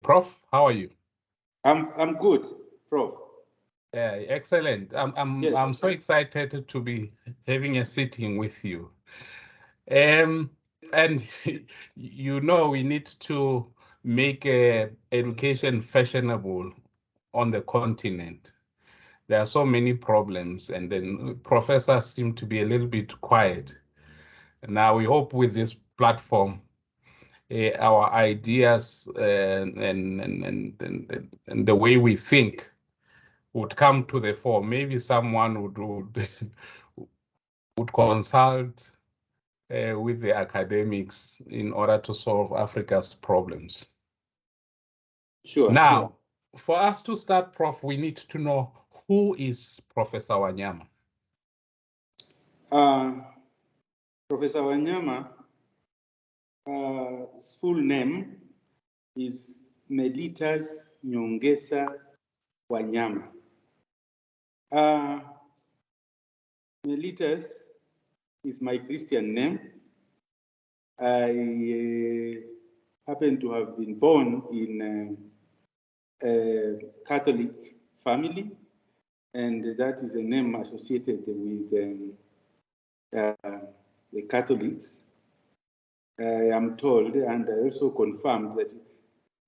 Prof, how are you? I'm good, Prof. Excellent. Yes. I'm so excited to be having a sitting with you. And we need to make education fashionable on the continent. There are so many problems, and then professors seem to be a little bit quiet. Now we hope with this platform, our ideas and the way we think would come to the fore. Maybe someone would consult with the academics in order to solve Africa's problems. Sure. Now, for us to start, Prof, we need to know who is Professor Wanyama. Professor Wanyama, his full name is Mellitus Nyongesa Wanyama. Mellitus is my Christian name. I happen to have been born in a Catholic family, and that is a name associated with the Catholics. I am told, and I also confirmed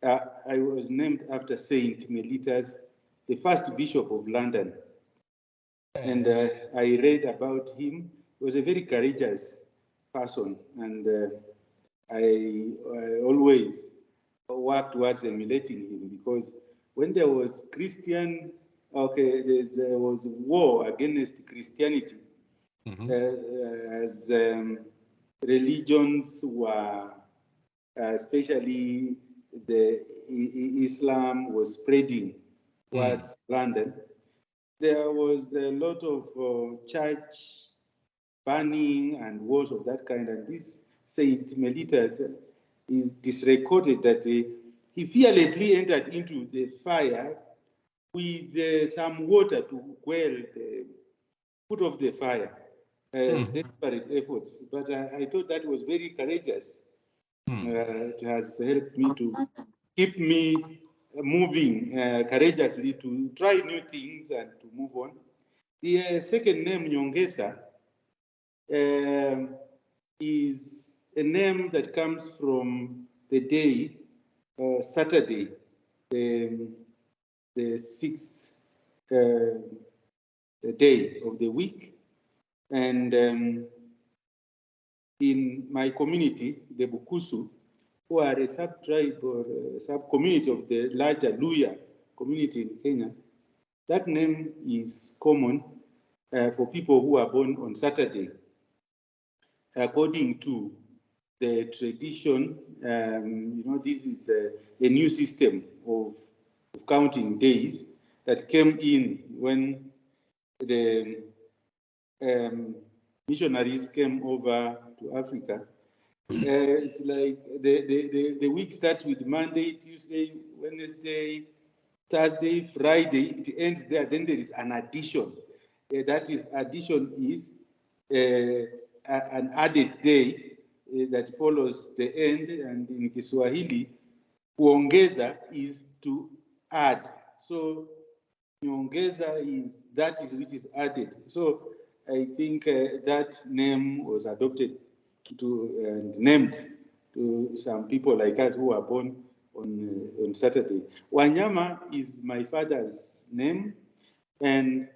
that I was named after Saint Mellitus, the first Bishop of London. And I read about him. He was a very courageous person, and I always worked towards emulating him, because when there was there was war against Christianity, as religions were, especially the Islam was spreading towards London. There was a lot of church burning and wars of that kind, and this Saint Mellitus is disrecorded that he fearlessly entered into the fire with some water to quell the put off the fire. Desperate efforts, but I thought that was very courageous. It has helped me to keep me moving courageously to try new things and to move on. The second name, Nyongesa, is a name that comes from the day, Saturday, the sixth day of the week. And in my community, the Bukusu, who are a sub-tribe or a sub-community of the larger Luya community in Kenya, that name is common for people who are born on Saturday. According to the tradition, this is a new system of counting days that came in when the missionaries came over to Africa. It's like the week starts with Monday, Tuesday, Wednesday, Thursday, Friday. It ends there. Then there is an addition. That is, addition is an added day that follows the end. And in Kiswahili, kuongeza is to add. So nyongeza is which is added. So I think that name was adopted and named to some people like us who are born on Saturday. Wanyama is my father's name, and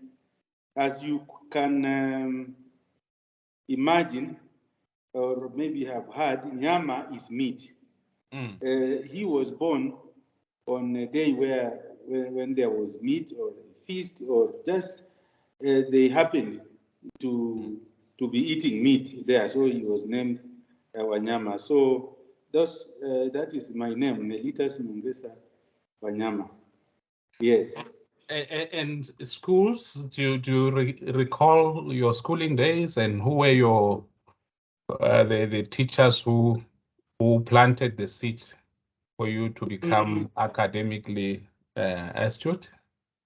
as you can imagine, or maybe have heard, nyama is meat. He was born on a day when there was meat or a feast, or just they happened to be eating meat there, so he was named Wanyama. So that is my name, Mellitus Nyongesa Wanyama. Yes. And schools, do you recall your schooling days, and who were the teachers who planted the seeds for you to become academically astute?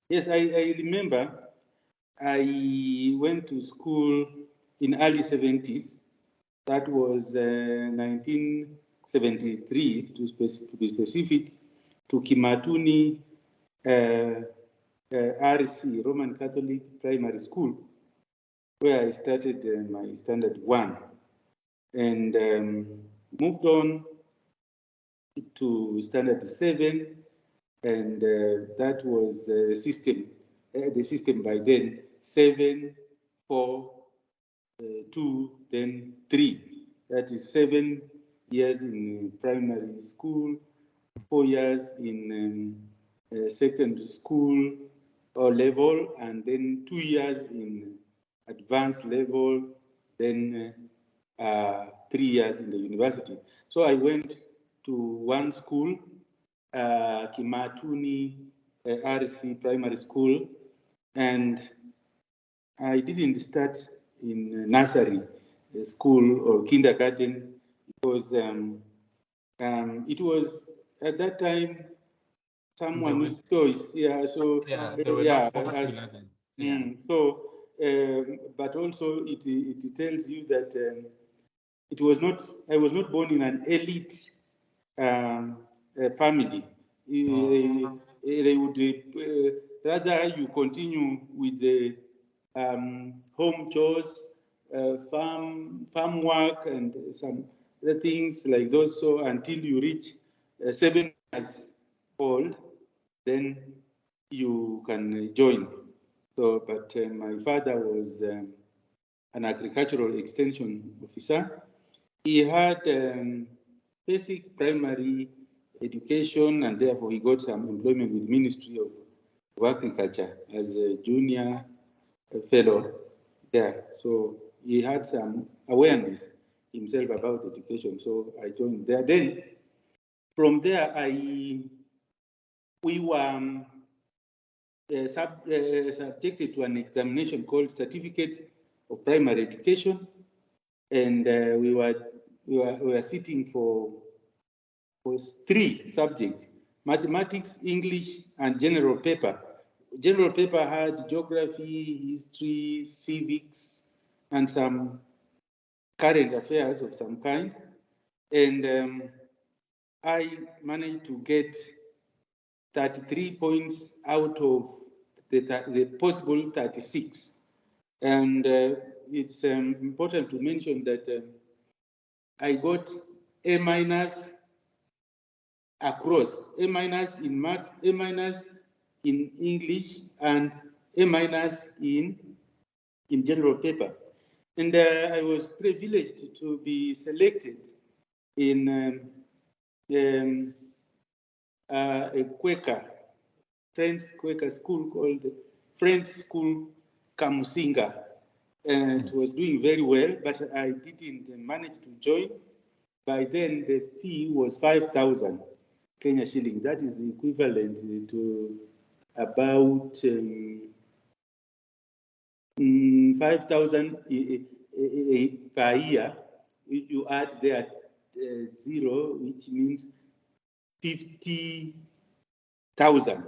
Yes, I remember. I went to school in early 70s. That was 1973, to be specific. to Kimatuni RC, Roman Catholic Primary School, where I started my standard 1, and moved on to standard 7, and that was the system by then, 7, 4, 2, then 3. That is 7 years in primary school, 4 years in secondary school or level, and then 2 years in advanced level, then 3 years in the university. So I went to one school, Kimatuni RC Primary School, and I didn't start in nursery school or kindergarten because it was at that time someone's choice. Yeah, so they were not popular then. Yeah. So, but also it tells you that it was not. I was not born in an elite family. They would rather you continue with the home chores, farm work, and some other things like those. So until you reach 7 years old, then you can join. So, but my father was an agricultural extension officer. He had basic primary education, and therefore he got some employment with Ministry of Agriculture as a junior fellow there. So he had some awareness himself about education. So I joined there. Then from there, we were subjected to an examination called Certificate of Primary Education, and we were sitting for 3 subjects: mathematics, English, and general paper. General paper had geography, history, civics, and some current affairs of some kind. And I managed to get 33 points out of the possible 36. And it's important to mention that I got A minus across, A minus in maths, A minus in English, and A minus in general paper. And I was privileged to be selected in a Friends Quaker school called Friends School Kamusinga. And it was doing very well, but I didn't manage to join. By then, the fee was 5,000 Kenya shilling. That is equivalent to about 5,000 per year. You add there 0, which means 50,000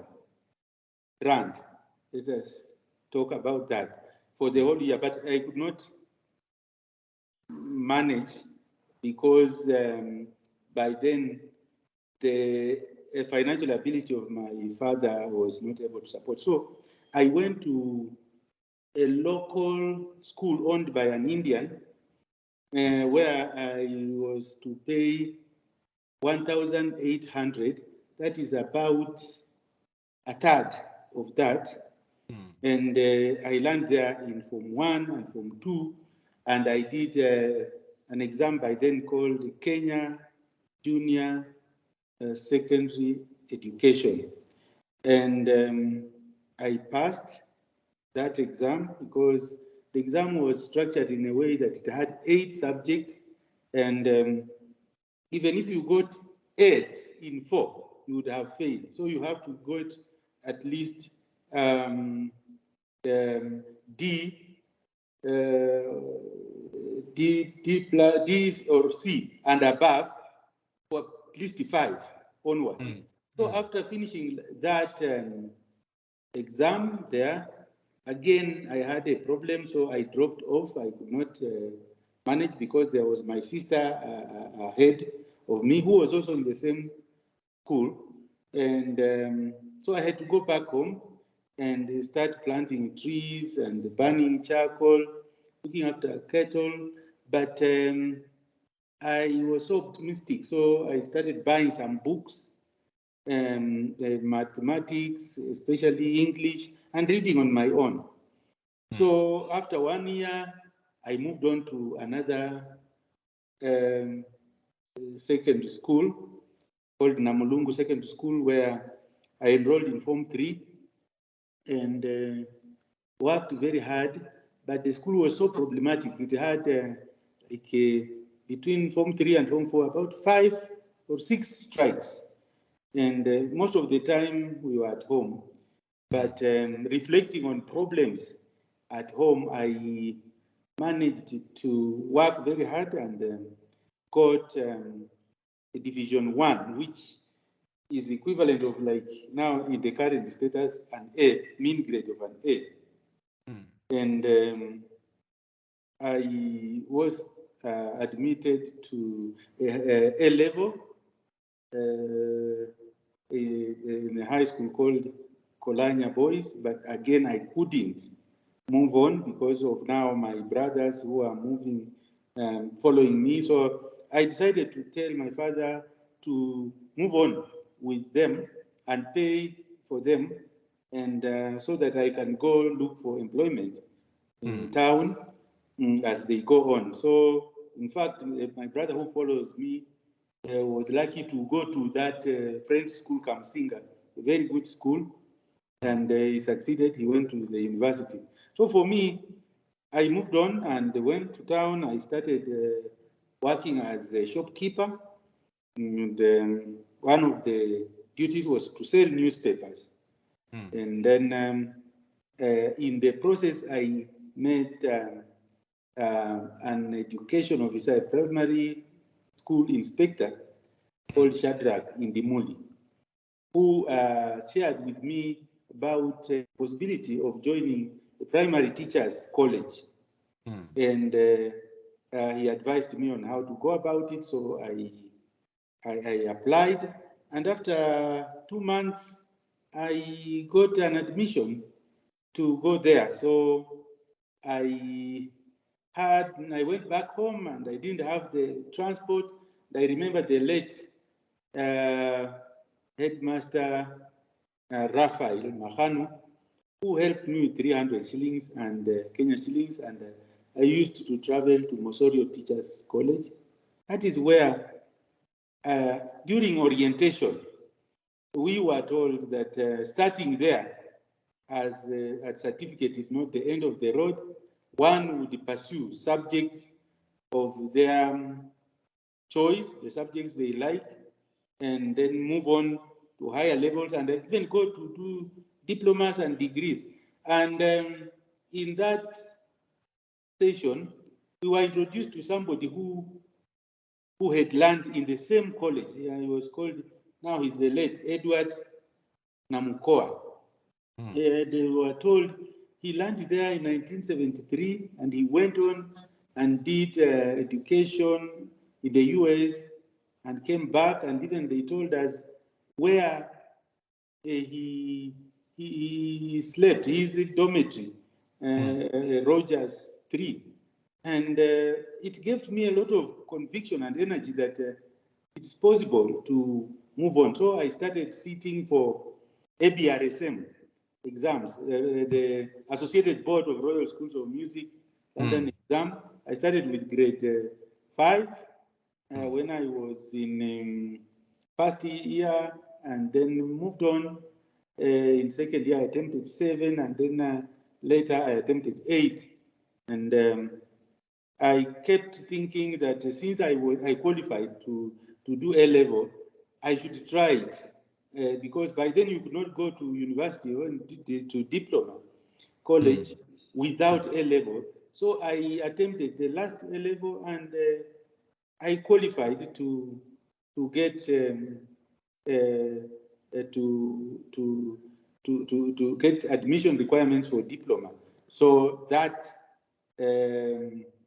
rand. Let us talk about that for the whole year, but I could not manage because by then the financial ability of my father was not able to support. So I went to a local school owned by an Indian where I was to pay 1,800. That is about a third of that. And I learned there in Form 1 and Form 2, and I did an exam by then called Kenya Junior Secondary Education. And I passed that exam because the exam was structured in a way that it had 8 subjects, and even if you got 8 in 4, you would have failed. So you have to get at least D or C and above for at least 5 onwards. So after finishing that exam there, again, I had a problem, so I dropped off. I could not manage because there was my sister ahead of me who was also in the same school. And so I had to go back home and start planting trees and burning charcoal, looking after cattle. But I was so optimistic, so I started buying some books, mathematics, especially English, and reading on my own. So after 1 year, I moved on to another secondary school called Namulungu Secondary School, where I enrolled in Form 3 and worked very hard. But the school was so problematic. It had between Form 3 and Form 4 about 5 or 6 strikes. And most of the time we were at home. But reflecting on problems at home, I managed to work very hard and got a Division 1, which is the equivalent of, like now in the current status, an A, mean grade of an A. And I was admitted to a level in a high school called Kolanya Boys, but again I couldn't move on because of now my brothers who are moving, following me. So I decided to tell my father to move on with them and pay for them, and so that I can go look for employment in town as they go on. So in fact, my brother who follows me was lucky to go to that French school, Kamsinga, a very good school, and he succeeded. He went to the university. So for me, I moved on and went to town. I started working as a shopkeeper, and one of the duties was to sell newspapers. And then in the process, I met an education officer, a primary school inspector called Shadrach in Dimuli, who shared with me about the possibility of joining the primary teachers college. And he advised me on how to go about it. So I applied. And after 2 months, I got an admission to go there. So I went back home and I didn't have the transport. I remember the late headmaster Raphael Mahanu, who helped me with 300 shillings and Kenya shillings, and I used to travel to Mosorio Teachers College. That is where, during orientation, we were told that starting there as a certificate is not the end of the road. One would pursue subjects of their choice, the subjects they like, and then move on to higher levels and even go to do diplomas and degrees. And in that session, we were introduced to somebody who had learned in the same college. He was called, now he's the late Edward Namukoa. They were told he landed there in 1973 and he went on and did education in the US and came back, and even they told us where he slept, his dormitory, Rogers 3. And it gave me a lot of conviction and energy that it's possible to move on. So I started sitting for ABRSM exams, the Associated Board of Royal Schools of Music London exam. I started with grade 5 when I was in first year, and then moved on. In second year, I attempted 7, and then later I attempted 8. And I kept thinking that since I qualified to do A level, I should try it because by then you could not go to university or to diploma college without A level. So I attempted the last A level, and I qualified to get to get admission requirements for diploma. So that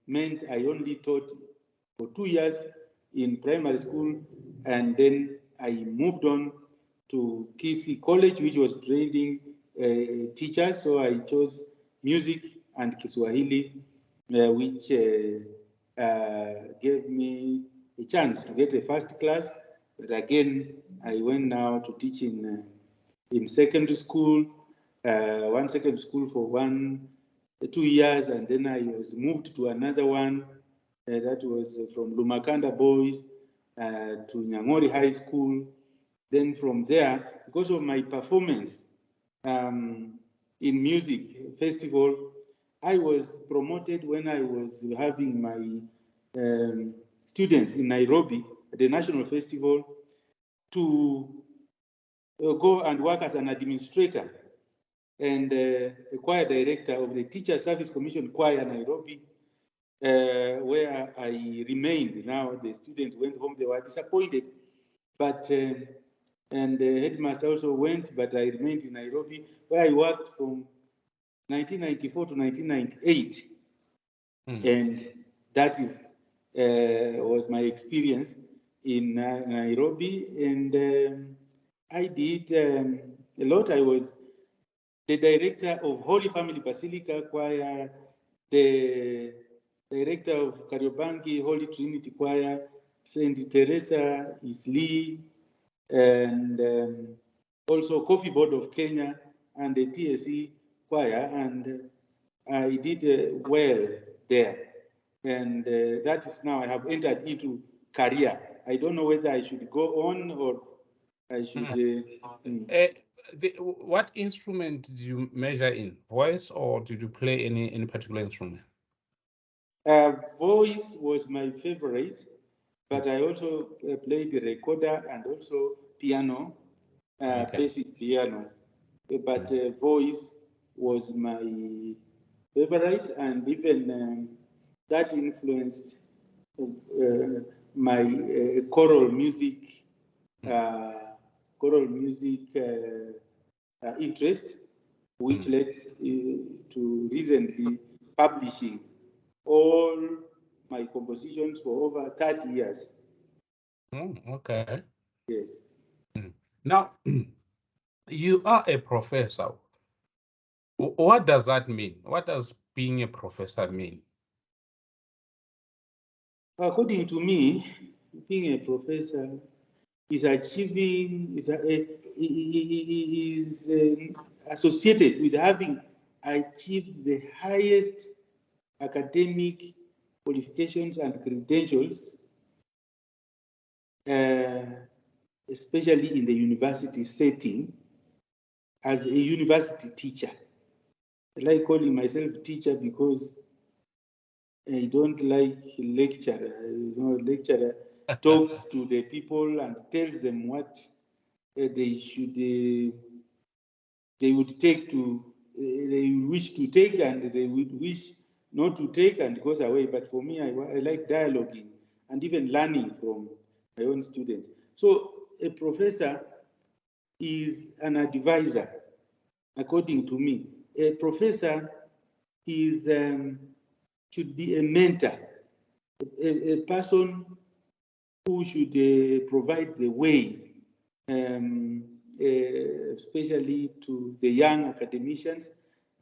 meant I only taught for 2 years in primary school, and then I moved on to Kisii College, which was training teachers. So I chose music and Kiswahili, which gave me a chance to get a first class. But again, I went now to teach in secondary school, one secondary school for 2 years, and then I was moved to another one that was from Lumakanda Boys to Nyangori High School. Then from there, because of my performance in music festival, I was promoted when I was having my students in Nairobi at the National Festival to go and work as an administrator and a choir director of the Teacher Service Commission Choir Nairobi, where I remained. Now the students went home, they were disappointed, but and the headmaster also went, but I remained in Nairobi, where I worked from 1994 to 1998. And that is was my experience in Nairobi. And I did a lot. I was the director of Holy Family Basilica Choir, the director of Kariobangi Holy Trinity Choir, St. Teresa Isli, and also Coffee Board of Kenya and the TSE Choir, and I did well there. And that is now I have entered into career. I don't know whether I should go on or I should. What instrument did you measure in? Voice, or did you play any particular instrument? Voice was my favorite, but I also played the recorder and also piano, basic piano. But voice was my favorite, and even that influenced my choral music interest, which led to recently publishing all my compositions for over 30 years. Okay. Yes. Now, you are a professor. What does that mean? What does being a professor mean? According to me, being a professor is achieving, is associated with having achieved the highest academic qualifications and credentials, especially in the university setting, as a university teacher. I like calling myself teacher because I don't like lecturer. Lecturer talks to the people and tells them what they should, they would take to, they wish to take, and they would wish not to take, and goes away. But for me, I like dialoguing and even learning from my own students. So a professor is an advisor, according to me. A professor is should be a mentor, a person who should provide the way, especially to the young academicians,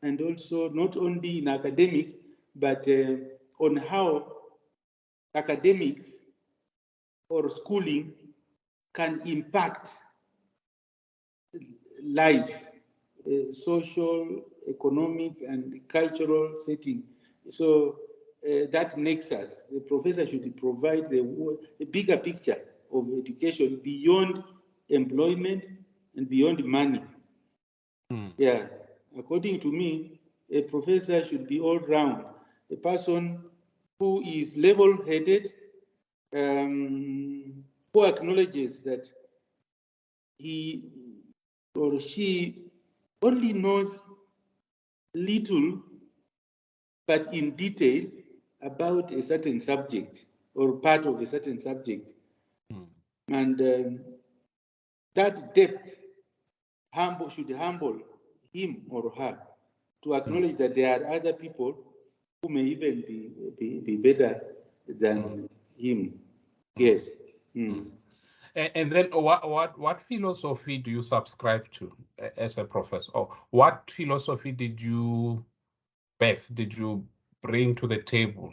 and also not only in academics, but on how academics or schooling can impact life, social, economic, and cultural setting. So that makes us, the professor should provide a bigger picture of education beyond employment and beyond money. Yeah, according to me, a professor should be all round, a person who is level-headed, who acknowledges that he or she only knows little, but in detail, about a certain subject or part of a certain subject. And that depth should humble him or her to acknowledge that there are other people who may even be better than him. Yes. And then what philosophy do you subscribe to as a professor? Or what philosophy did you, Beth, did you bring to the table?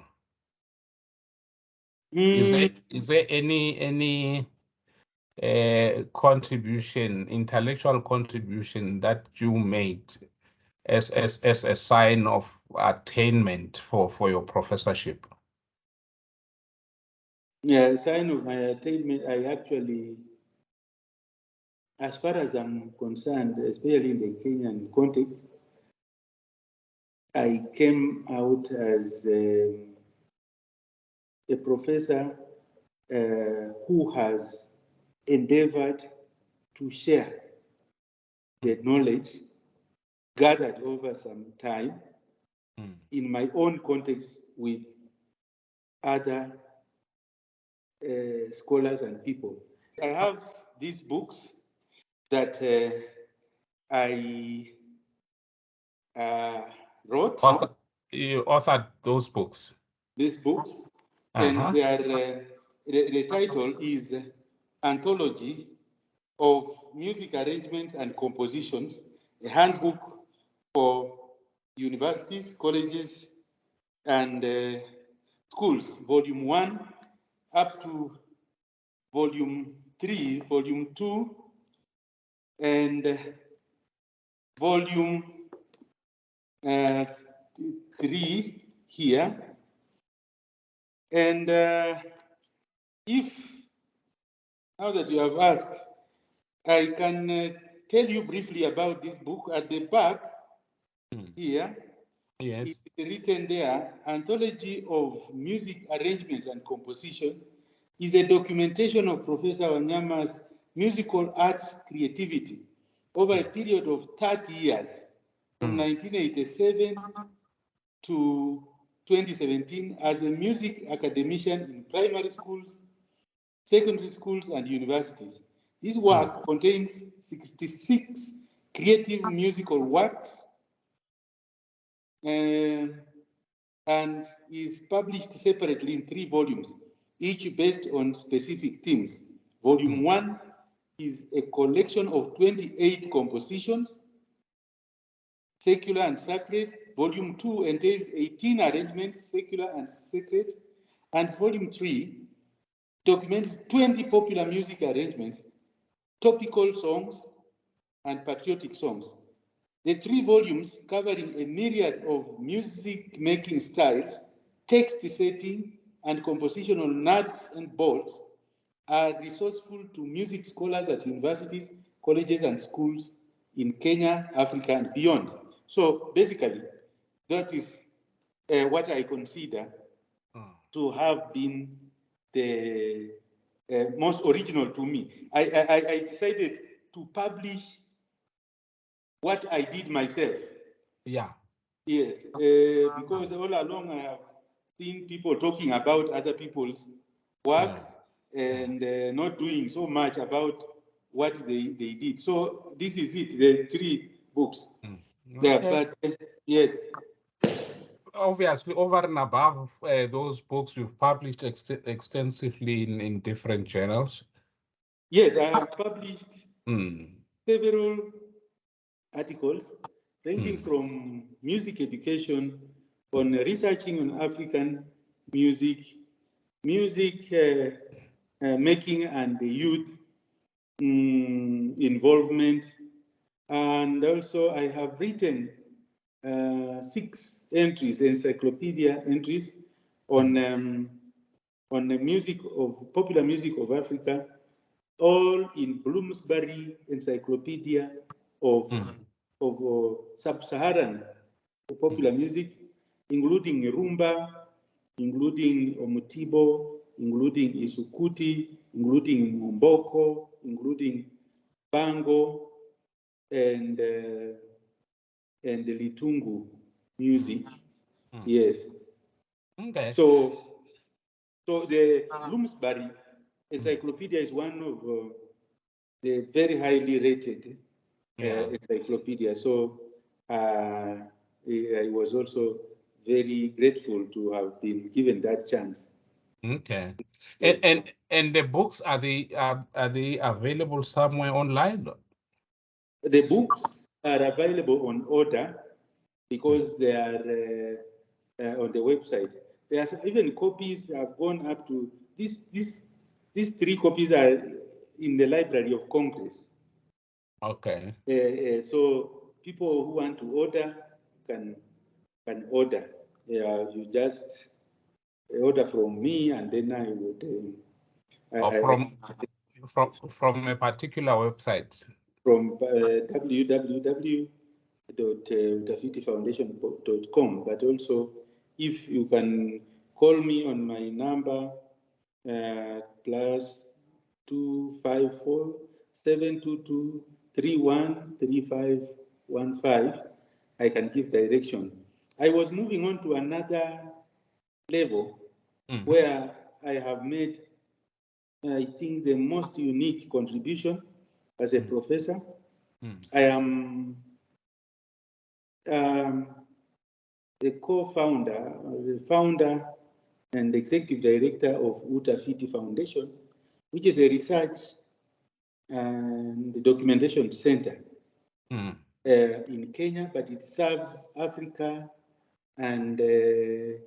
Is there any contribution, intellectual contribution that you made as a sign of attainment for your professorship? Yeah, sign of my attainment, I actually, as far as I'm concerned, especially in the Kenyan context, I came out as a professor who has endeavored to share the knowledge gathered over some time in my own context with other scholars and people. I have these books that I wrote. You authored those books? These books, and they are, the title is Anthology of Music Arrangements and Compositions, a handbook for universities, colleges, and schools, volume 1 up to volume 3, volume 2, and volume 3 here. And if, now that you have asked, I can tell you briefly about this book. At the back here, yes, it's written there, Anthology of Music Arrangements and Composition is a documentation of Professor Wanyama's musical arts creativity over a period of 30 years, from 1987 to 2017, as a music academician in primary schools, secondary schools, and universities. This work contains 66 creative musical works and is published separately in 3 volumes, each based on specific themes. Volume 1 is a collection of 28 compositions, secular and sacred. Volume 2 entails 18 arrangements, secular and sacred. And Volume 3 documents 20 popular music arrangements, topical songs, and patriotic songs. The 3 volumes, covering a myriad of music-making styles, text setting, and compositional nuts and bolts, are resourceful to music scholars at universities, colleges, and schools in Kenya, Africa, and beyond. So basically, that is what I consider to have been the most original to me. I decided to publish what I did myself. Yeah. Yes, because all along I have seen people talking about other people's work and not doing so much about what they did. So this is it, the 3 books. Okay. But yes. Obviously, over and above those books, you've published extensively in different journals. Yes, I have published several articles ranging from music education, on researching on African music, making and the youth involvement. And also I have written 6 entries, encyclopedia entries on the music of popular music of Africa, all in Bloomsbury Encyclopedia of sub-Saharan popular music, including rumba, including omutibo, including isukuti, including mboko, including bango, and the litungu music. Yes. Okay. So the Bloomsbury Encyclopedia is one of the very highly rated encyclopedia. So I was also very grateful to have been given that chance. Okay. Yes. And the books, are they available somewhere online? The books are available on order because they are on the website. There are even copies have gone up to these 3 copies are in the Library of Congress. Okay. So people who want to order can order. You just order from me, and then I would. Or from a particular website. From www.utafitifoundation.com, but also if you can call me on my number +254 722 313515, I can give direction. I was moving on to another level where I have made, I think, the most unique contribution as a professor. I am the co-founder, the founder and executive director of Utafiti Foundation, which is a research and documentation center in Kenya, but it serves Africa and the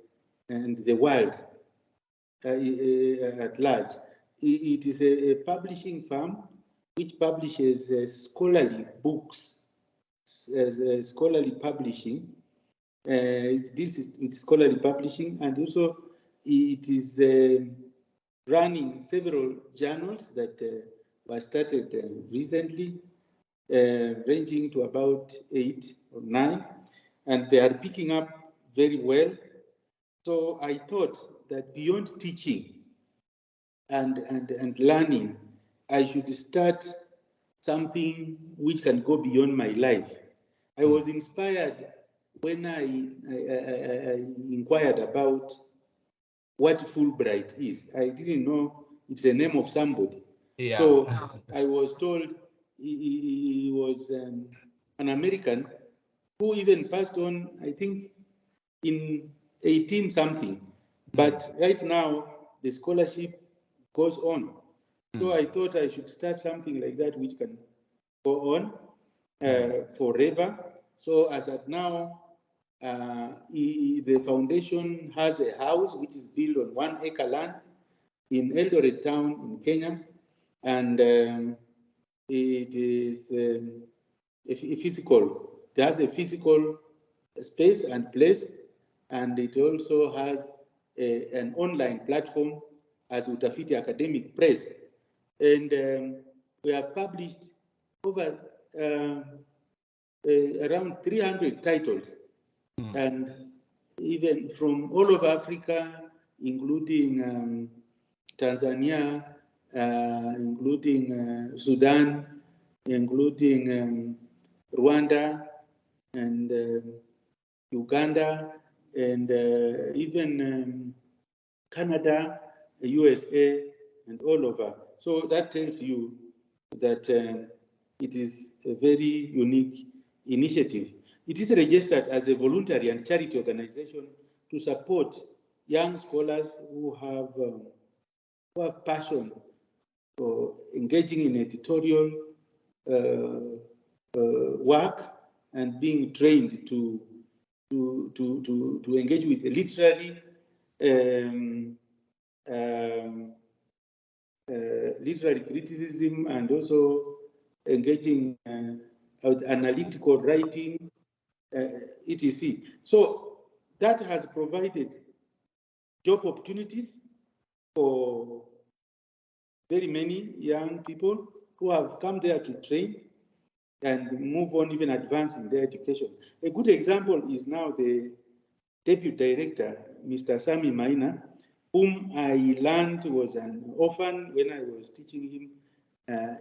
world at large. It is a publishing firm which publishes scholarly books, scholarly publishing. It deals with scholarly publishing, and also it is running several journals that were started recently, ranging to about 8 or 9, and they are picking up very well. So I thought that beyond teaching and learning, I should start something which can go beyond my life. I was inspired when I inquired about what Fulbright is. I didn't know it's the name of somebody. Yeah. So I was told he was an American who even passed on, I think, in 18 something. But right now, the scholarship goes on. So I thought I should start something like that which can go on forever. So as at now, the foundation has a house which is built on 1 acre land in Eldoret town in Kenya, and it is a physical. It has a physical space and place, and it also has an online platform as Utafiti Academic Press, and we have published over around 300 titles, and even from all over Africa, including Tanzania, including Sudan, including Rwanda, and Uganda, and even Canada, USA, and all over. So that tells you that it is a very unique initiative. It is registered as a voluntary and charity organization to support young scholars who have passion for engaging in editorial work and being trained to engage with literary literary criticism, and also engaging with analytical writing, etc. So that has provided job opportunities for very many young people who have come there to train and move on, even advance in their education. A good example is now the deputy director, Mr. Sami Maina, whom I learned was an orphan when I was teaching him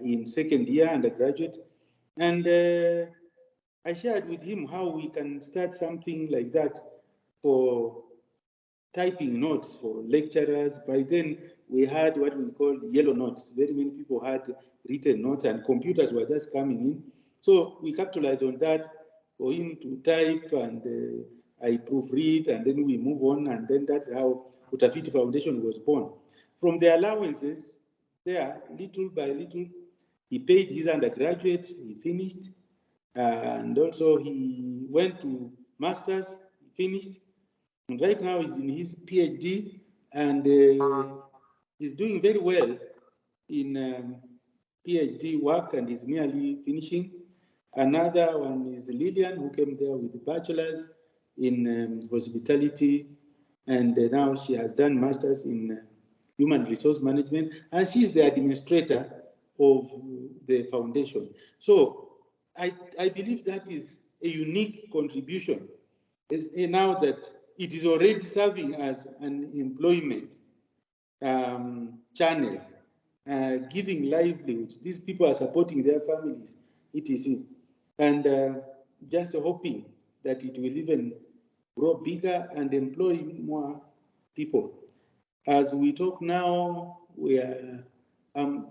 in second year undergraduate. And I shared with him how we can start something like that for typing notes for lecturers. By then, we had what we called yellow notes. Very many people had written notes, and computers were just coming in. So we capitalized on that for him to type, and I proofread, and then we move on, and then that's how Utafiti Foundation was born. from the allowances there, little by little, he paid his undergraduate, he finished, and also he went to master's, he finished, and right now he's in his PhD, and he's doing very well in PhD work, and is nearly finishing. Another one is Lillian, who came there with a bachelor's in hospitality, and now she has done master's in human resource management, and she's the administrator of the foundation. So I believe that is a unique contribution. Now that it is already serving as an employment channel, giving livelihoods. These people are supporting their families, etc. And just hoping that it will even grow bigger and employ more people. As we talk now, we are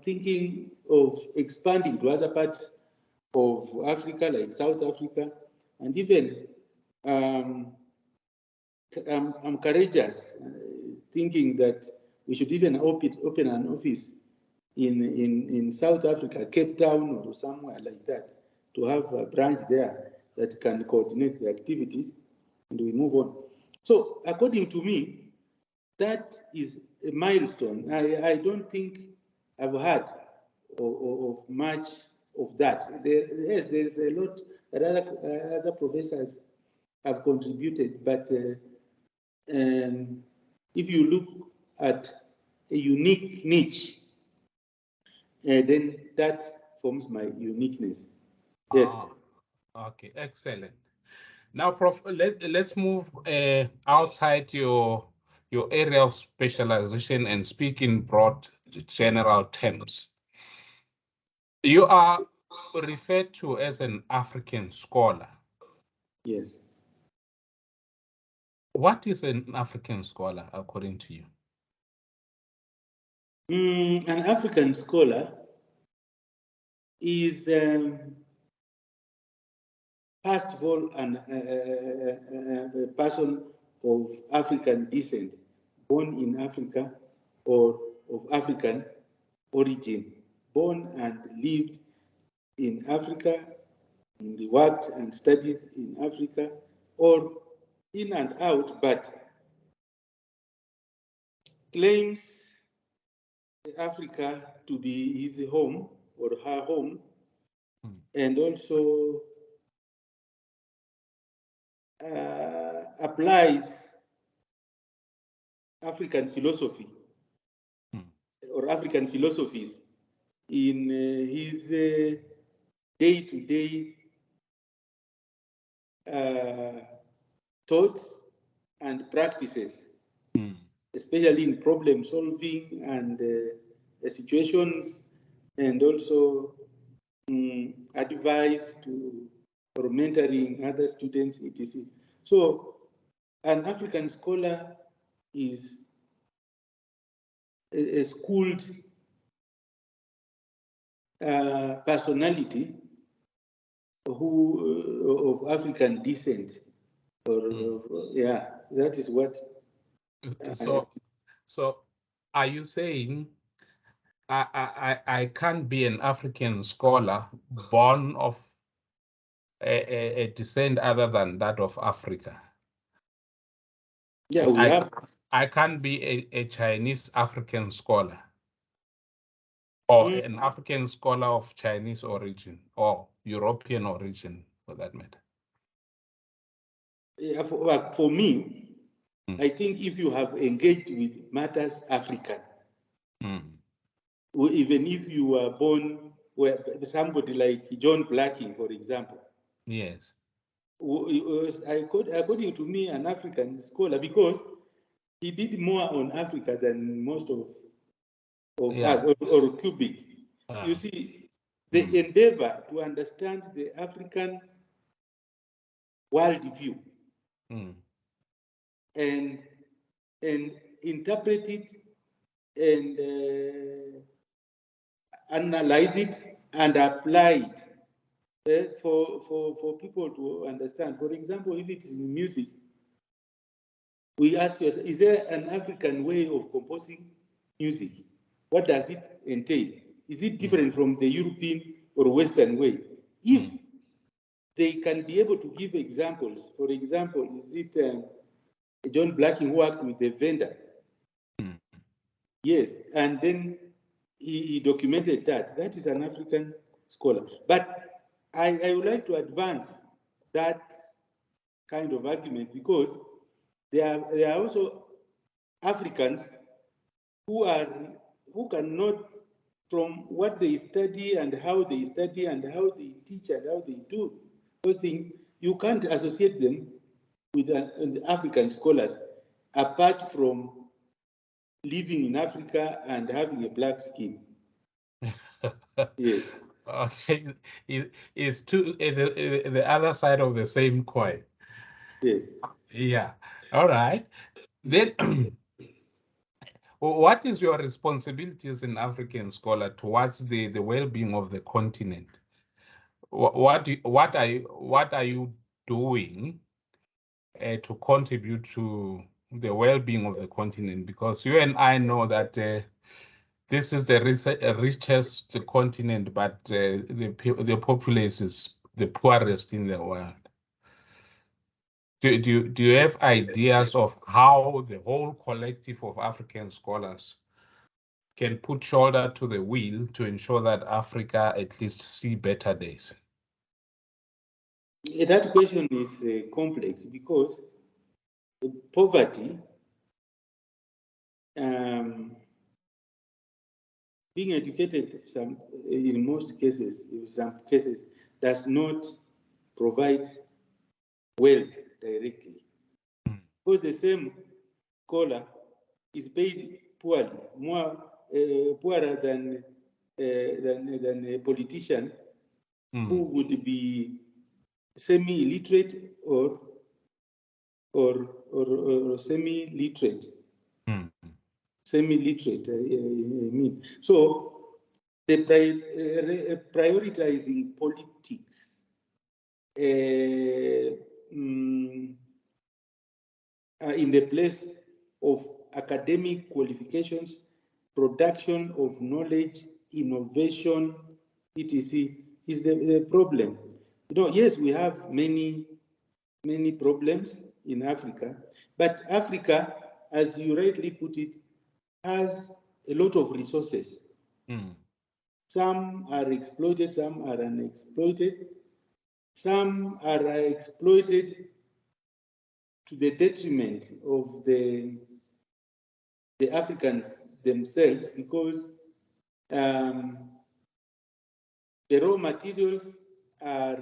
thinking of expanding to other parts of Africa, like South Africa, and even I'm courageous, thinking that we should even open an office in South Africa, Cape Town or somewhere like that, to have a branch there that can coordinate the activities, and we move on. So according to me, that is a milestone. I don't think I've heard of much of that. Yes, there's a lot that other professors have contributed, but if you look at a unique niche, then that forms my uniqueness. Yes. Okay, excellent. Now, Prof, let's move outside your area of specialization and speak in broad general terms. You are referred to as an African scholar. Yes. What is an African scholar, according to you? An African scholar is, first of all, a person of African descent, born in Africa or of African origin, born and lived in Africa, and worked and studied in Africa, or in and out, but claims Africa to be his home or her home, and also applies African philosophy or African philosophies in his day-to-day thoughts and practices, especially in problem solving and situations, and also advice to or mentoring other students, etc. So an African scholar is a schooled personality who of African descent, or yeah, that is what. So, are you saying I can't be an African scholar born of a descent other than that of Africa? Yeah, I can't be a Chinese African scholar or an African scholar of Chinese origin or European origin, for that matter. Yeah, for me, I think if you have engaged with matters African, even if you were born where somebody like John Blacking, for example, yes, was, according to me, an African scholar, because he did more on Africa than most of us, or Cubic. You see, the endeavor to understand the African worldview and interpret it and analyze it and apply it for people to understand. For example, if it's in music, we ask yourself, is there an African way of composing? music. What does it entail? Is it different from the European or Western way? If they can be able to give examples, for example, is it John Blacking who worked with the vendor? Yes, and then he documented that. That is an African scholar. But I would like to advance that kind of argument because there are also Africans who cannot, from what they study and how they study and how they teach and how they do those things, you can't associate them with African scholars apart from living in Africa and having a black skin. Yes. Okay, it's the other side of the same coin. Yes. Yeah. All right. Then, what is your responsibility as an African scholar towards the well-being of the continent? What are you doing to contribute to the well-being of the continent? Because you and I know that this is the richest continent, but the populace is the poorest in the world. Do you have ideas of how the whole collective of African scholars can put shoulder to the wheel to ensure that Africa at least see better days? That question is complex because poverty, being educated in most cases, in some cases, does not provide wealth directly. Because the same scholar is paid poorly, poorer than a politician who would be semi-illiterate or semi-literate. Semi-literate, I mean. So the prioritizing politics in the place of academic qualifications, production of knowledge, innovation, etc., is the problem. You know, yes, we have many problems in Africa, but Africa, as you rightly put it, has a lot of resources. Some are exploited, some are unexploited, some are exploited to the detriment of the Africans themselves because the raw materials are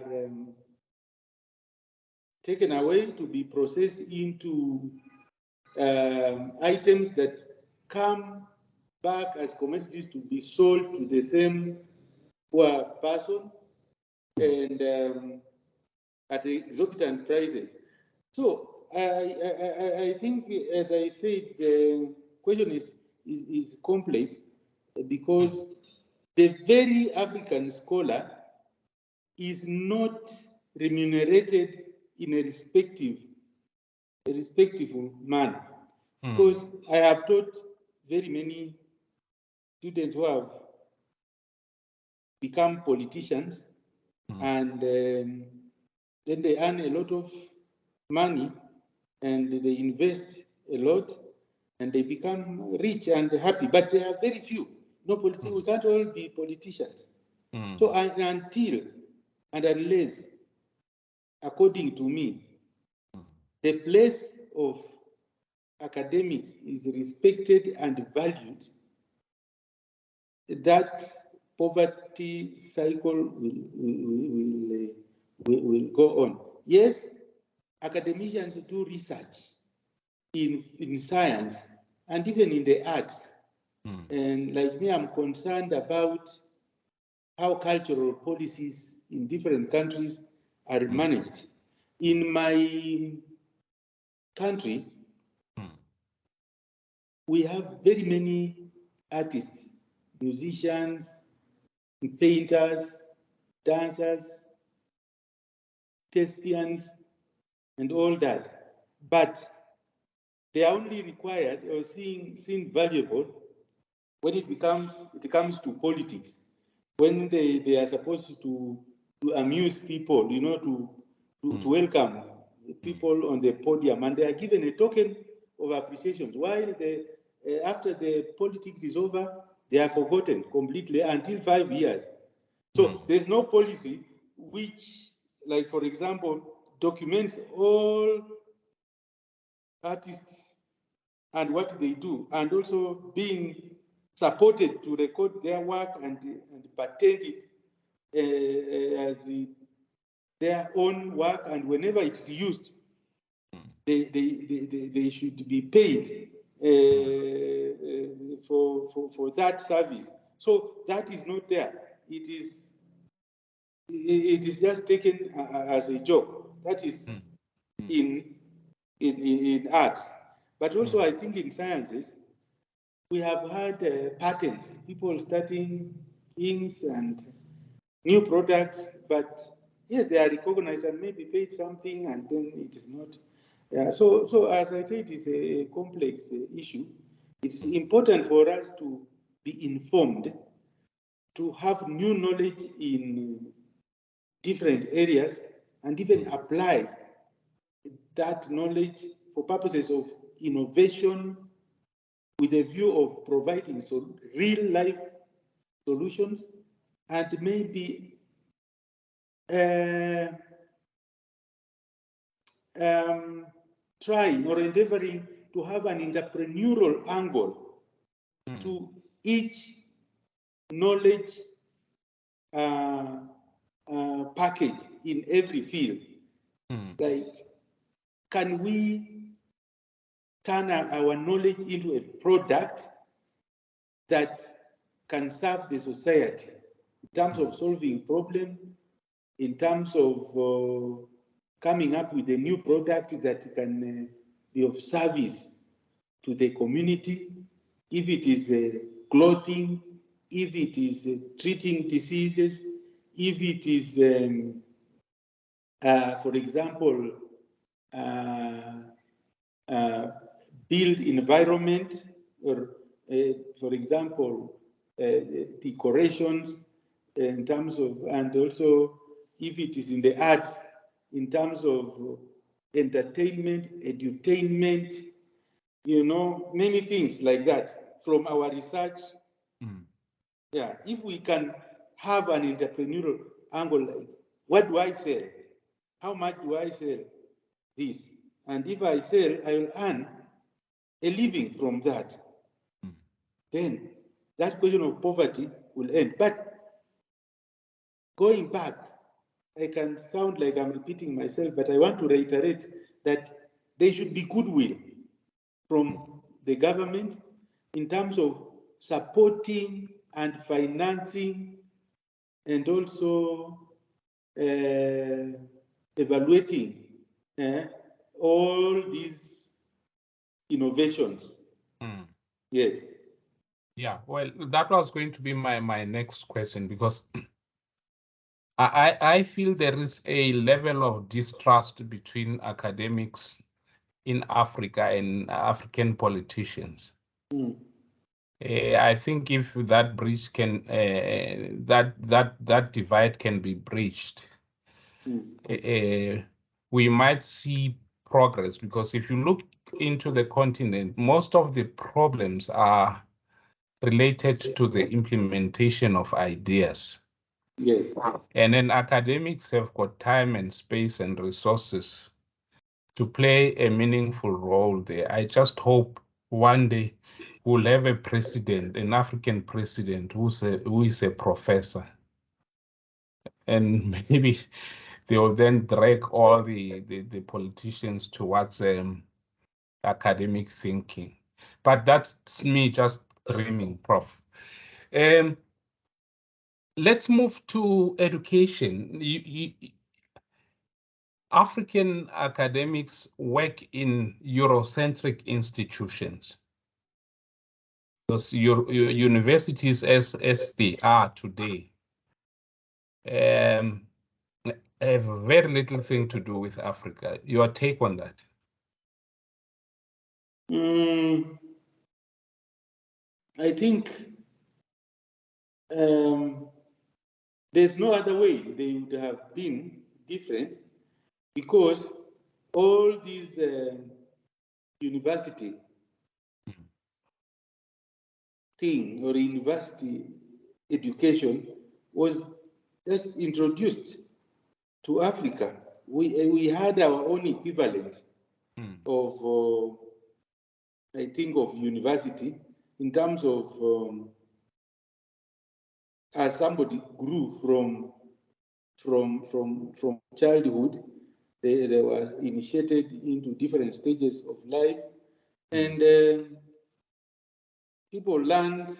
taken away to be processed into items that come back as commodities to be sold to the same poor person and at exorbitant prices. So I think, as I said, the question is complex because the very African scholar is not remunerated in a respective manner. Because I have taught very many students who have become politicians and then they earn a lot of money and they invest a lot and they become rich and happy, but there are very few. No politics. We can't all be politicians. So until and unless, according to me, the place of academics is respected and valued, that poverty cycle will go on. Yes, academicians do research in science and even in the arts. And like me, I'm concerned about how cultural policies in different countries are managed. In my country, we have very many artists, musicians, painters, dancers, thespians, and all that. But they are only required or seen valuable when it comes to politics, when they are supposed to amuse people, you know, to welcome people on the podium, and they are given a token of appreciation, while after the politics is over, they are forgotten completely until 5 years. So there's no policy which, like, for example, documents all artists and what they do, and also being supported to record their work and patent it as their own work, and whenever it's used, they should be paid for that service. So that is not there. It is just taken as a joke. That is in arts. But also, I think in sciences, we have had patents, people starting things and new products, but yes, they are recognized and maybe paid something, and then it is not. Yeah, so as I say, it is a complex issue. It's important for us to be informed, to have new knowledge in different areas, and even apply that knowledge for purposes of innovation with a view of providing real life solutions, and maybe trying or endeavoring to have an entrepreneurial angle to each knowledge package in every field. Like, can we turn our knowledge into a product that can serve the society in terms of solving problems, in terms of coming up with a new product that can be of service to the community, if it is clothing, if it is treating diseases, if it is, for example, build environment, or for example, decorations in terms of, and also if it is in the arts, in terms of entertainment, edutainment, you know, many things like that from our research. Yeah, if we can have an entrepreneurial angle, like, what do I sell? How much do I sell this? And if I sell, I will earn a living from that. Then that question of poverty will end. But going back, I can sound like I'm repeating myself, but I want to reiterate that there should be goodwill from the government in terms of supporting and financing, and also evaluating all these innovations. Yes. Yeah, well, that was going to be my next question, because I feel there is a level of distrust between academics in Africa and African politicians. I think if that bridge can, that divide can be breached, we might see progress, because if you look into the continent, most of the problems are related to the implementation of ideas. Yes. And then academics have got time and space and resources to play a meaningful role there. I just hope one day we'll have a president, an African president, who is a professor. And maybe they will then drag all the politicians towards academic thinking. But that's me just dreaming, Prof. Let's move to education. African academics work in Eurocentric institutions. Because your universities, as they are today, have very little thing to do with Africa. Your take on that? I think there's no other way they would have been different, because all these university thing or university education was just introduced to Africa. We had our own equivalent of, I think, of university in terms of as somebody grew from childhood, they were initiated into different stages of life, and people learned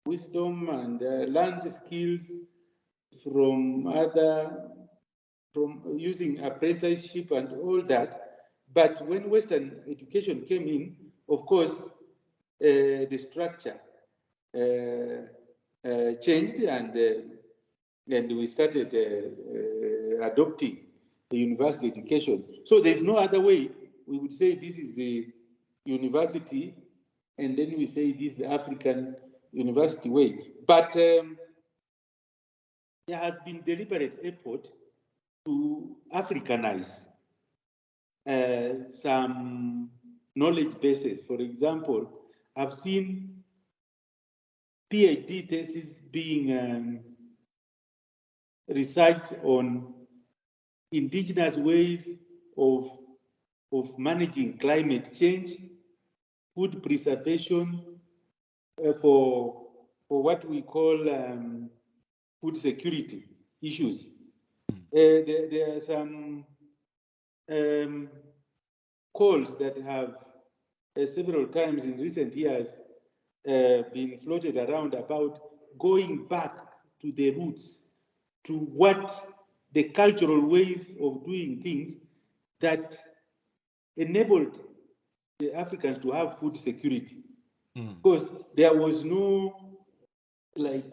wisdom and learned skills from using apprenticeship and all that. But when Western education came in, of course, the structure changed, and we started adopting the university education. So there's no other way. We would say this is a university, and then we say this is the African university way. But there has been deliberate effort to Africanize some knowledge bases. For example, I've seen PhD thesis being researched on indigenous ways of managing climate change, food preservation, for what we call food security issues. There are some calls that have several times in recent years been floated around about going back to the roots, to what the cultural ways of doing things that enabled the Africans to have food security. Because there was no like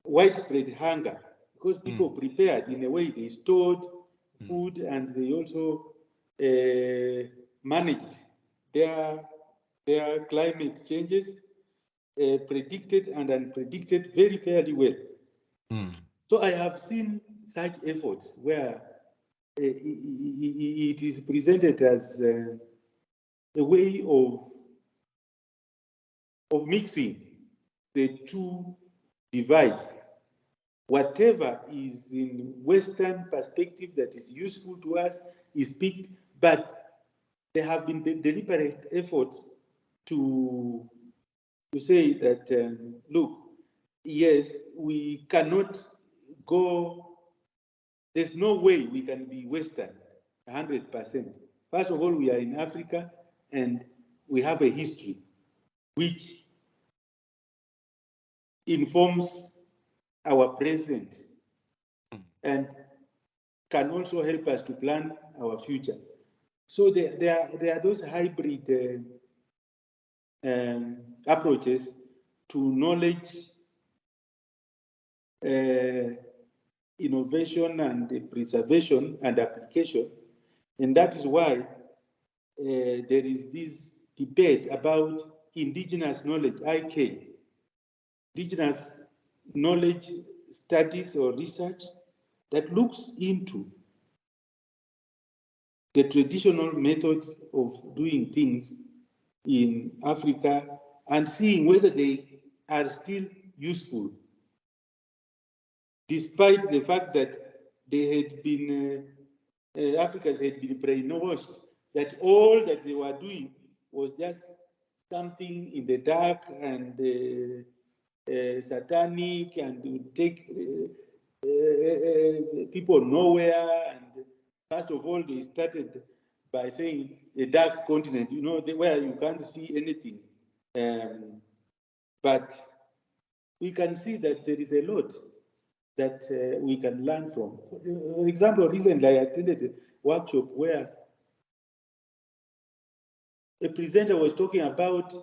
widespread hunger, because people prepared in a way, they stored food, and they also managed their climate changes, predicted and unpredicted, very fairly well. So I have seen such efforts where it is presented as a way of mixing the two divides. Whatever is in Western perspective that is useful to us is picked, but there have been deliberate efforts to say that, look, yes, we cannot go, there's no way we can be Western 100%. First of all, we are in Africa, and we have a history which informs our present and can also help us to plan our future. So there are those hybrid approaches to knowledge, innovation and preservation and application. And that is why there is this debate about indigenous knowledge, IK, indigenous knowledge studies or research that looks into the traditional methods of doing things in Africa and seeing whether they are still useful, despite the fact that they had been, Africans had been brainwashed that all that they were doing was just something in the dark and satanic, and would take people nowhere. And first of all, they started by saying a dark continent, you know, where you can't see anything. But we can see that there is a lot that we can learn from. For example, recently I attended a workshop where a presenter was talking about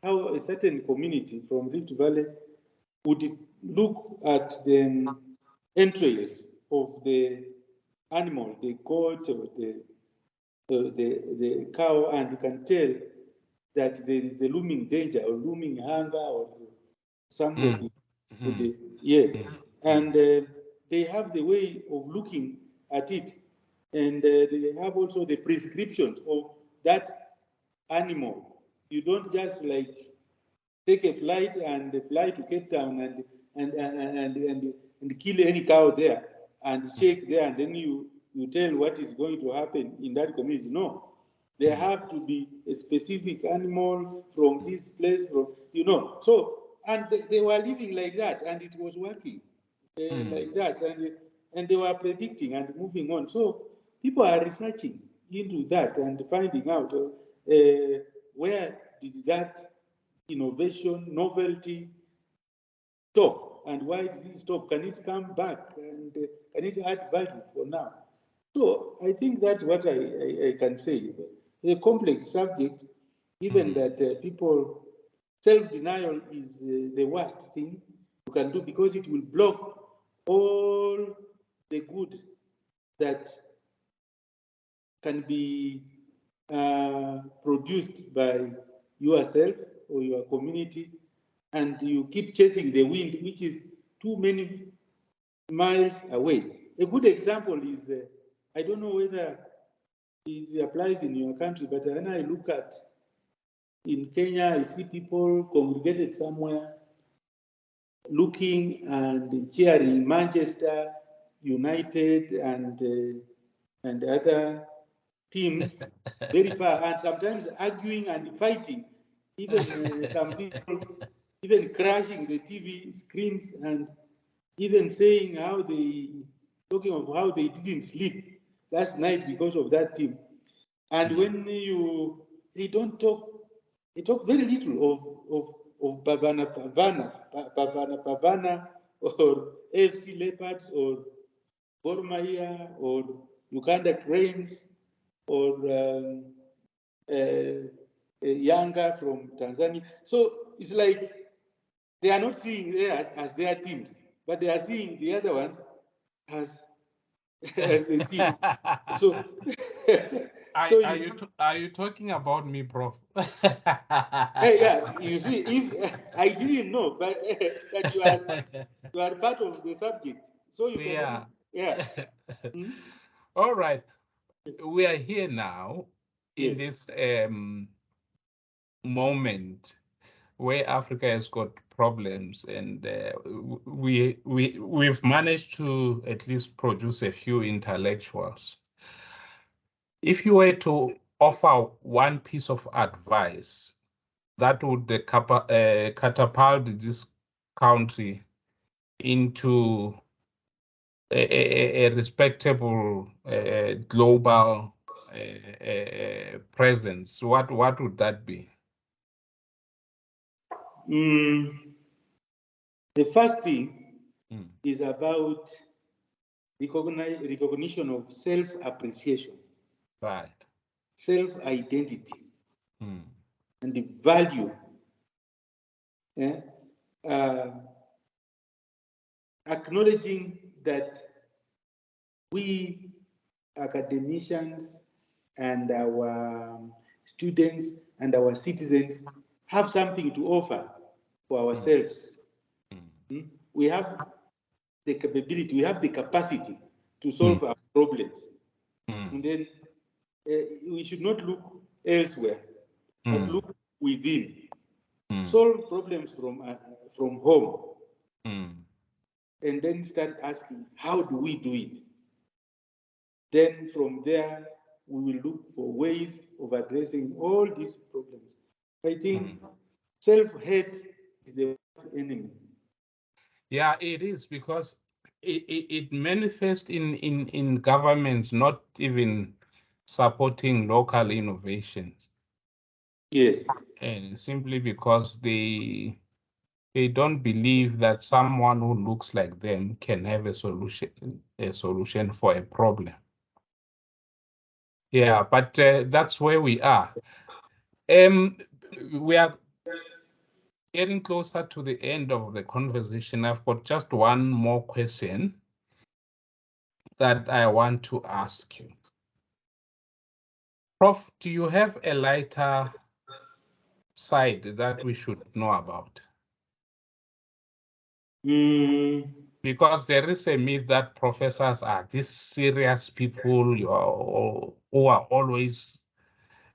how a certain community from Rift Valley would look at the entrails of the animal, the goat or the cow, and you can tell that there is a looming danger or looming hunger or somebody yes, and they have the way of looking at it, and they have also the prescriptions of that animal. You don't just like take a flight and fly to Cape Town and kill any cow there and shake there, and then you tell what is going to happen in that community. No, there have to be a specific animal from this place, from So, and they were living like that, and it was working like that, and they were predicting and moving on. So people are researching into that and finding out where did that innovation, novelty stop, and why did it stop? Can it come back, and can it add value for now? So I think that's what I can say. It's a complex subject, given that people, self-denial is the worst thing you can do, because it will block all the good that can be produced by yourself or your community, and you keep chasing the wind, which is too many miles away. A good example is, I don't know whether it applies in your country, but when I look at in Kenya, I see people congregated somewhere looking and cheering Manchester United and other teams very far, and sometimes arguing and fighting, even some people even crashing the TV screens, and even saying talking of how they didn't sleep last night because of that team. And when they don't talk, they talk very little of Bavana, or AFC Leopards, or Gor Mahia, or Uganda Cranes, or Yanga from Tanzania. So it's like they are not seeing theirs as their teams, but they are seeing the other one as the team. So, are you talking about me, Prof? Yeah, you see, if I didn't know, but that you are part of the subject, so you can see. Yeah. All right, we are here now in Yes. this moment where Africa has got problems, and we've managed to at least produce a few intellectuals. If you were to offer one piece of advice that would catapult this country into a respectable global presence, what would that be? The first thing is about recognition of self-appreciation, Right. self-identity, and the value. Acknowledging that we academicians and our students and our citizens have something to offer for ourselves. We have the capability, we have the capacity to solve our problems. And then we should not look elsewhere, but look within. Solve problems from home. And then start asking, how do we do it? Then from there, we will look for ways of addressing all these problems. I think self-hate is the worst enemy. Yeah, it is, because it manifests in governments not even supporting local innovations. Yes. And simply because they don't believe that someone who looks like them can have a solution for a problem. Yeah, but that's where we are. We are getting closer to the end of the conversation. I've got just one more question that I want to ask you. Prof, do you have a lighter side that we should know about? Because there is a myth that professors are these serious people who are always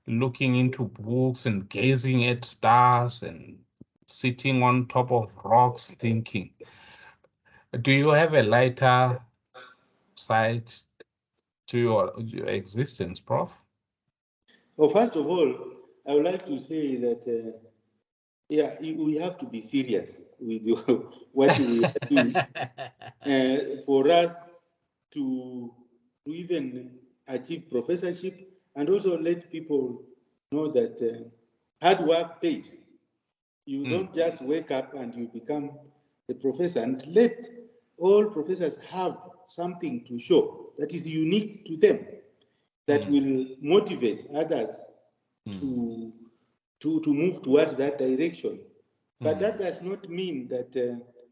looking into books and gazing at stars and sitting on top of rocks thinking. Do you have a lighter side to your existence, Prof? Well, first of all, I would like to say that yeah, we have to be serious with what we are doing for us to even achieve professorship, and also let people know that hard work pays. You don't just wake up and you become a professor, and let all professors have something to show that is unique to them, that will motivate others to move towards that direction. But that does not mean that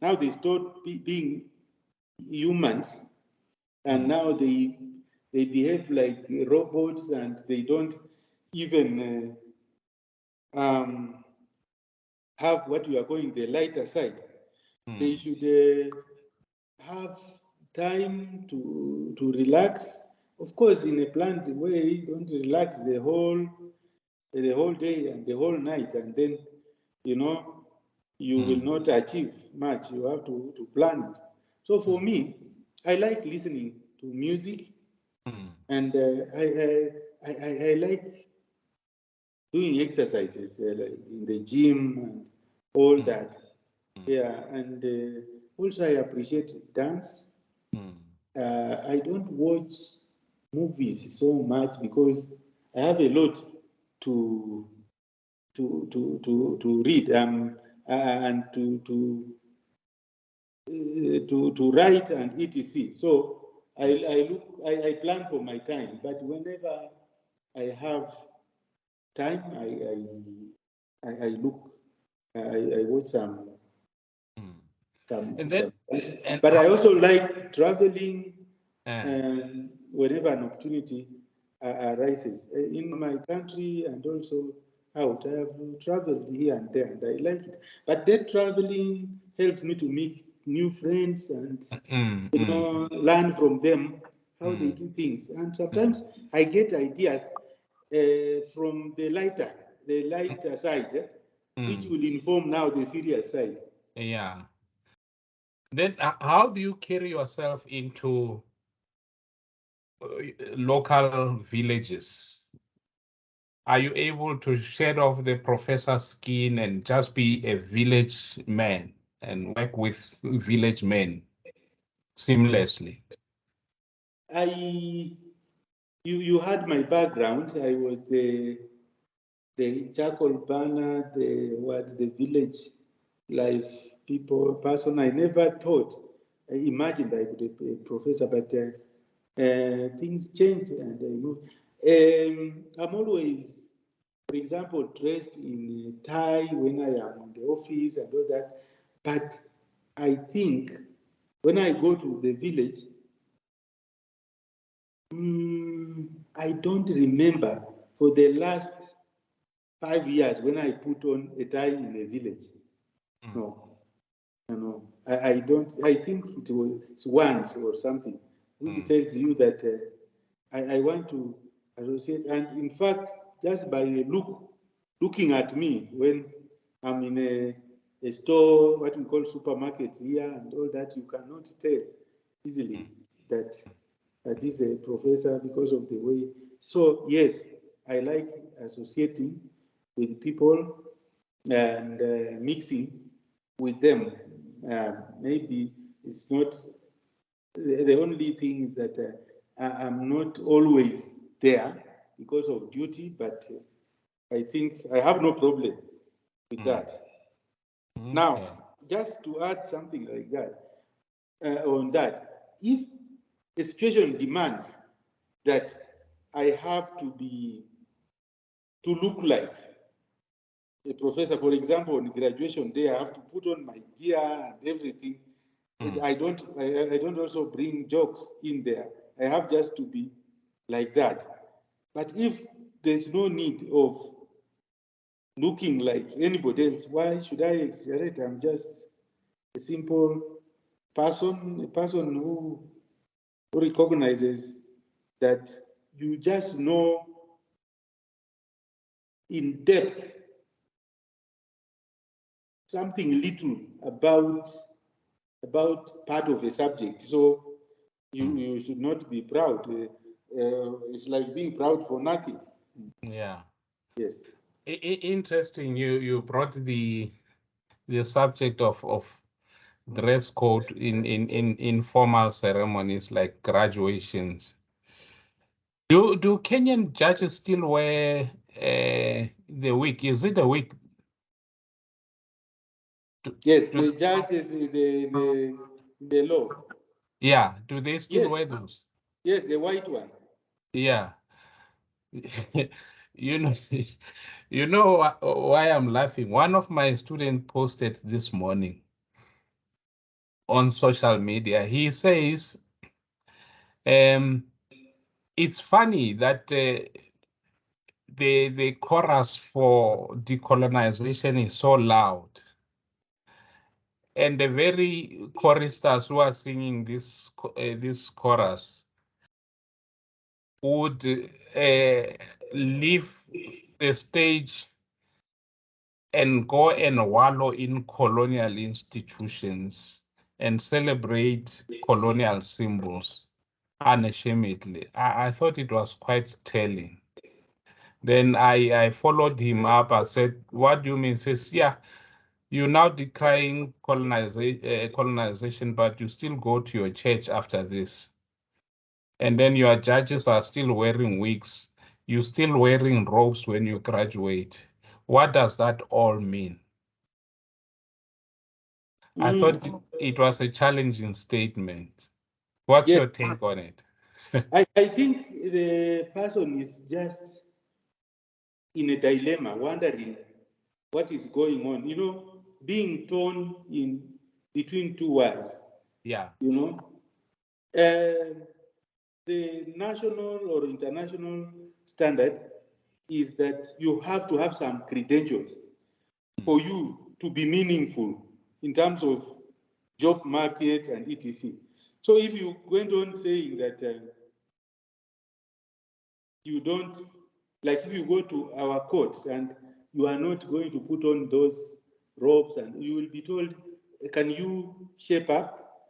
now they start being humans, and now they behave like robots, and they don't even have what you are calling the lighter side. They should have time to relax. Of course, in a planned way, don't relax the whole day and the whole night, and then you will not achieve much. You have to plan it. So for me, I like listening to music, and I like doing exercises like in the gym and all that. Yeah, and also I appreciate dance. I don't watch movies so much because I have a lot to read and to write and etc. So I plan for my time, but whenever I have time, I look, I watch some. But I also like traveling, and whenever an opportunity arises in my country and also out. I have traveled here and there, and I like it. But that traveling helps me to meet new friends and learn from them how they do things. And sometimes I get ideas from the lighter side, which will inform now the serious side. Yeah. Then how do you carry yourself into local villages? Are you able to shed off the professor's skin and just be a village man and work with village men seamlessly? You had my background. I was the charcoal burner, the village life person. I never thought, I imagined I would be a professor, but things changed and I moved. I'm always, for example, dressed in a tie when I am in the office and all that. But I think when I go to the village, I don't remember for the last 5 years when I put on a tie in a village. No. I don't. I think it was once or something, which tells you that I want to associate. And in fact, just by looking at me when I'm in a store, what we call supermarkets here and all that, you cannot tell easily that this is a professor because of the way. So yes, I like associating with people and mixing with them. Maybe it's not the only thing is that I'm not always there because of duty, but I think I have no problem with that. Okay. Now, just to add something like that, on that, if a situation demands that I have to look like a professor, for example, on graduation day, I have to put on my gear and everything. I don't also bring jokes in there. I have just to be like that. But if there's no need of looking like anybody else. Why should I exaggerate? I'm just a simple person, a person who recognizes that you just know in depth something little about part of a subject. So you should not be proud. It's like being proud for nothing. Yeah. Yes. Interesting. You brought the subject of dress code in informal ceremonies like graduations. Do Kenyan judges still wear the wig? Is it a wig? Yes, Do- the judges, the law. yeah. Do they still Yes, wear those? yes, the white one. Yeah. You know, you know why I'm laughing. One of my students posted this morning on social media. He says, it's funny that the chorus for decolonization is so loud, and the very choristers who are singing this chorus would leave the stage and go and wallow in colonial institutions and celebrate colonial symbols unashamedly. I thought it was quite telling. Then I followed him up. I said, what do you mean? He says, yeah, you're now decrying colonization, but you still go to your church after this. And then your judges are still wearing wigs. You're still wearing robes when you graduate. What does that all mean? I thought it was a challenging statement. What's Yes, your take on it? I think the person is just in a dilemma, wondering what is going on. You know, being torn in between two worlds. Yeah. You know, the national or international standard is that you have to have some credentials for you to be meaningful in terms of job market and etc. So if you went on saying that you don't, like if you go to our courts and you are not going to put on those robes, and you will be told, can you shape up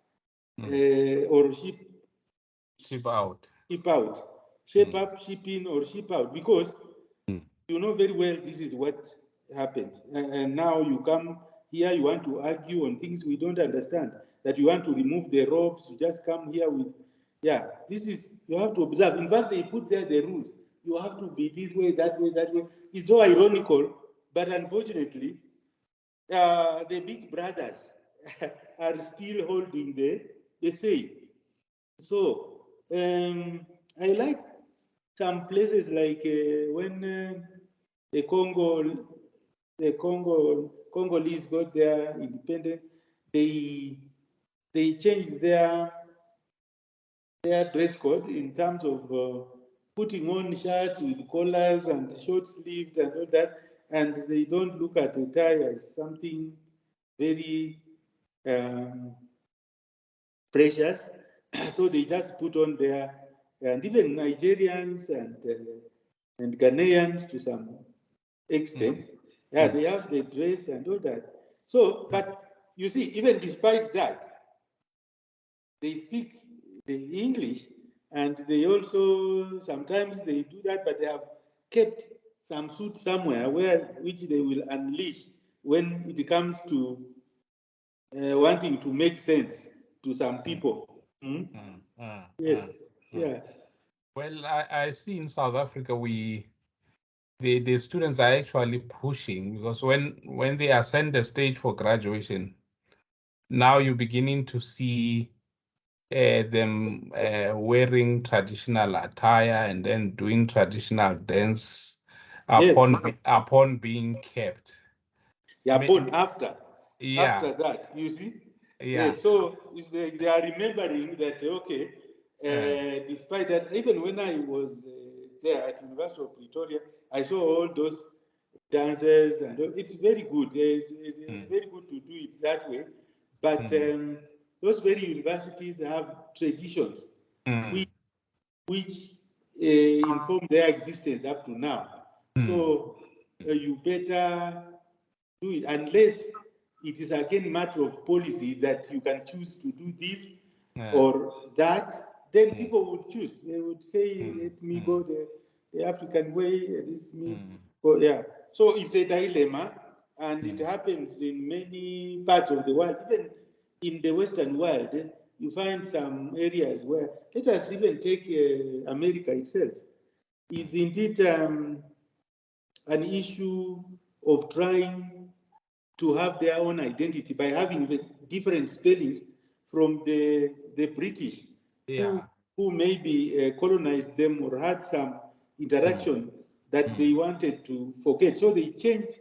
or Ship out. ship out, shape up, ship in, or ship out, because you know very well this is what happens. And now you come here, you want to argue on things we don't understand, that you want to remove the robes, you just come here with, yeah, this is, you have to observe. In fact, they put there the rules. You have to be this way, that way, that way. It's so ironical, but unfortunately, the big brothers are still holding the say. So I like some places like when the Congolese got their independence, they changed their dress code in terms of putting on shirts with collars and short sleeved and all that, and they don't look at the tie as something very precious. So they just put on their, and even Nigerians and Ghanaians to some extent, yeah, they have the dress and all that. So, but you see, even despite that, they speak the English, and they also sometimes they do that, but they have kept some suit somewhere where which they will unleash when it comes to wanting to make sense to some people. Yes, yeah. Well, I see in South Africa the students are actually pushing, because when they ascend the stage for graduation, now you're beginning to see them wearing traditional attire and then doing traditional dance Yes, upon being kept. yeah, born after Yeah, that, you see. yeah. Yes, so it's they are remembering that, okay, despite that, even when I was there at University of Pretoria, I saw all those dances, and it's very good. It's very good to do it that way. But those very universities have traditions which inform their existence up to now. So you better do it, unless it is again a matter of policy that you can choose to do this or that, then people would choose. They would say, let me go the African way, let me go, yeah. So it's a dilemma, and it happens in many parts of the world. Even in the Western world, you find some areas where, let us even take America itself, is indeed an issue of trying to have their own identity by having different spellings from the British, who maybe colonized them or had some interaction that they wanted to forget. So they changed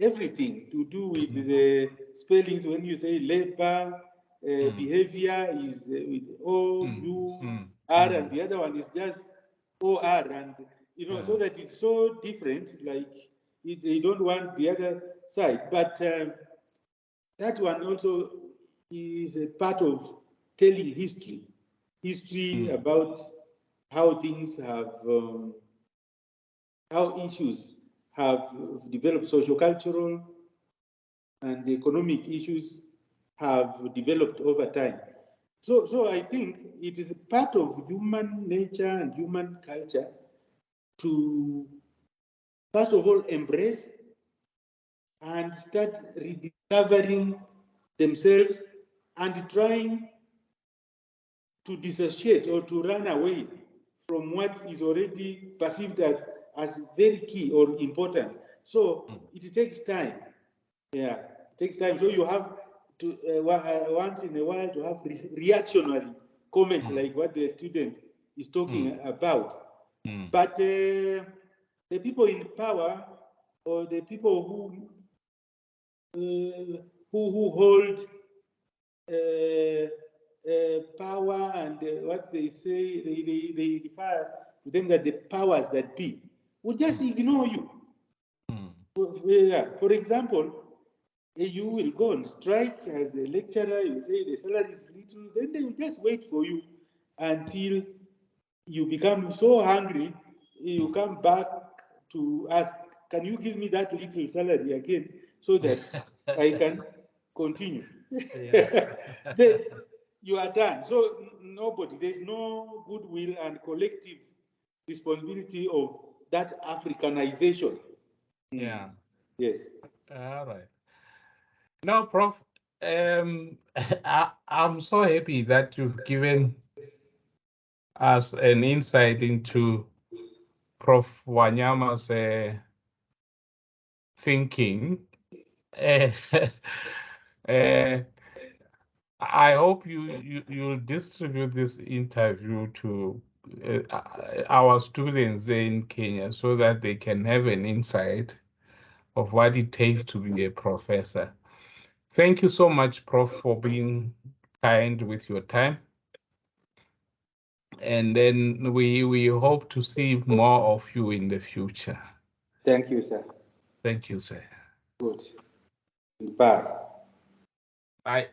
everything to do with the spellings. When you say labor, behavior is with O, U, R, and the other one is just OR, and so that it's so different, like they don't want the other side. But that one also is a part of telling history about how things have, how issues have developed, socio-cultural and economic issues have developed over time. So I think it is a part of human nature and human culture to, first of all, embrace and start rediscovering themselves and trying to dissociate or to run away from what is already perceived as very key or important. So it takes time. Yeah, it takes time. So you have to, once in a while, to have reactionary comments like what the student is talking about. But the people in power, or the people who hold power, and what they say, they refer to them that the powers that be will just ignore you. For example, you will go on strike as a lecturer, you say the salary is little, then they will just wait for you until you become so hungry, you come back to ask, can you give me that little salary again so that I can continue? Then you are done. So there's no goodwill and collective responsibility of that Africanization. Yeah. Yes. All right. Now, Prof, I'm so happy that you've given us an insight into Prof Wanyama's thinking. I hope you'll distribute this interview to our students in Kenya so that they can have an insight of what it takes to be a professor. Thank you so much, Prof, for being kind with your time. And then we hope to see more of you in the future. Thank you, sir. Thank you, sir. Good. Bye. Bye.